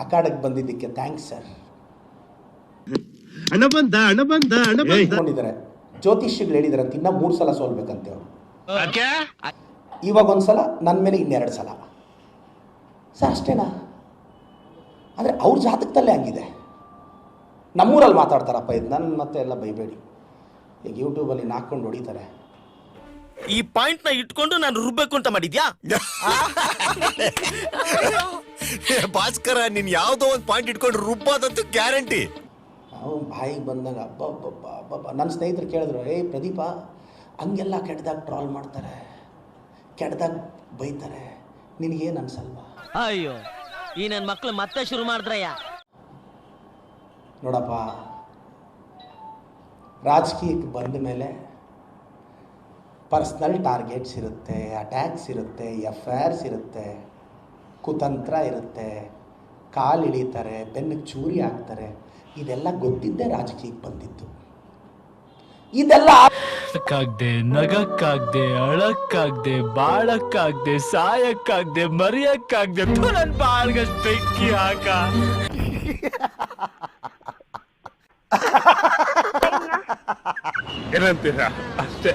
ಅಖಾಡಕ್ಕೆ ಬಂದಿದ್ದಕ್ಕೆ thanks sir. ಹಣ ಬಂದ ಇಟ್ಕೊಂಡಿದ್ದಾರೆ. ಜ್ಯೋತಿಷ್ಯಗಳು ಹೇಳಿದಾರೆ ಅಂತ ಇನ್ನೂ 3 ಸಲ ಸೋಲ್ಬೇಕಂತೆ ಅವರು. ಇವಾಗ 1 ಸಲ, ನನ್ನ ಮೇಲೆ 2 ಸಲ ಸರ್, ಅಷ್ಟೇನಾ? ಅಂದರೆ ಅವ್ರ ಜಾತಕದಲ್ಲೇ ಹಂಗಿದೆ. ನಮ್ಮೂರಲ್ಲಿ ಮಾತಾಡ್ತಾರಪ್ಪ ಇದು, ನನ್ನ ಮತ್ತೆ ಎಲ್ಲ ಬೈಬೇಡಿ. ಈಗ ಯೂಟ್ಯೂಬಲ್ಲಿ ಹಾಕ್ಕೊಂಡು ಹೊಡಿತಾರೆ. ಈ ಪಾಯಿಂಟ್ ನ ಇಟ್ಕೊಂಡು ನಾನು ರುಬ್ಬೇಕು ಅಂತ ಮಾಡಿದ್ಯಾ? ಭಾಸ್ಕರ, ನೀನ್ ಯಾವ್ದೋ ಒಂದು ಪಾಯಿಂಟ್ ಇಟ್ಕೊಂಡು ರುಬ್ಬೋದಂತೂ ಗ್ಯಾರಂಟಿ. ಅವ್ನು ಬಾಯಿಗೆ ಬಂದಾಗ ಅಬ್ಬಬ್ಬಬ್ಬ. ನನ್ನ ಸ್ನೇಹಿತರು ಕೇಳಿದ್ರು, ಪ್ರದೀಪ ಹಂಗೆಲ್ಲ ಕೆಟ್ಟದಾಗ ಟ್ರಾಲ್ ಮಾಡ್ತಾರೆ, ಕೆಟ್ಟದಾಗ ಬೈತಾರೆ, ನಿನಗೇನು ಅನ್ಸಲ್ವಾ? ಅಯ್ಯೋ, ಈ ನನ್ನ ಮಕ್ಳು ಮತ್ತೆ ಶುರು ಮಾಡಿದ್ರಯ್ಯ. ನೋಡಪ್ಪ, ರಾಜಕೀಯಕ್ಕೆ ಬಂದ ಮೇಲೆ ಪರ್ಸ್ನಲ್ ಟಾರ್ಗೆಟ್ಸ್ ಇರುತ್ತೆ, ಅಟ್ಯಾಕ್ಸ್ ಇರುತ್ತೆ, FIRs ಇರುತ್ತೆ, ಕುತಂತ್ರ ಇರುತ್ತೆ, ಕಾಲು ಇಳಿತಾರೆ, ಬೆನ್ನಿಗೆ ಚೂರಿ ಹಾಕ್ತಾರೆ. ಇದೆಲ್ಲ ಗೊತ್ತಿದ್ದೇ ರಾಜಕೀಯಕ್ಕೆ ಬಂದಿತ್ತು. ಇದೆಲ್ಲ ಕಾಗ್ದೆ, ನಗಕ್ಕಾಗ್ದೆ, ಅಳಕ್ಕಾಗ್ದೆ, ಬಾಳಕ್ಕಾಗ್ದೆ, ಸಾಯಕ್ಕಾಗ್ದೆ, ಮರಿಯಕ್ಕಾಗ್ದೆ, ನನ್ ಬಾಳ್ಗಷ್ಟು ಬೆಂಕಿ ಹಾಕ. ಏನಂತೀರಾ ಅಷ್ಟೇ.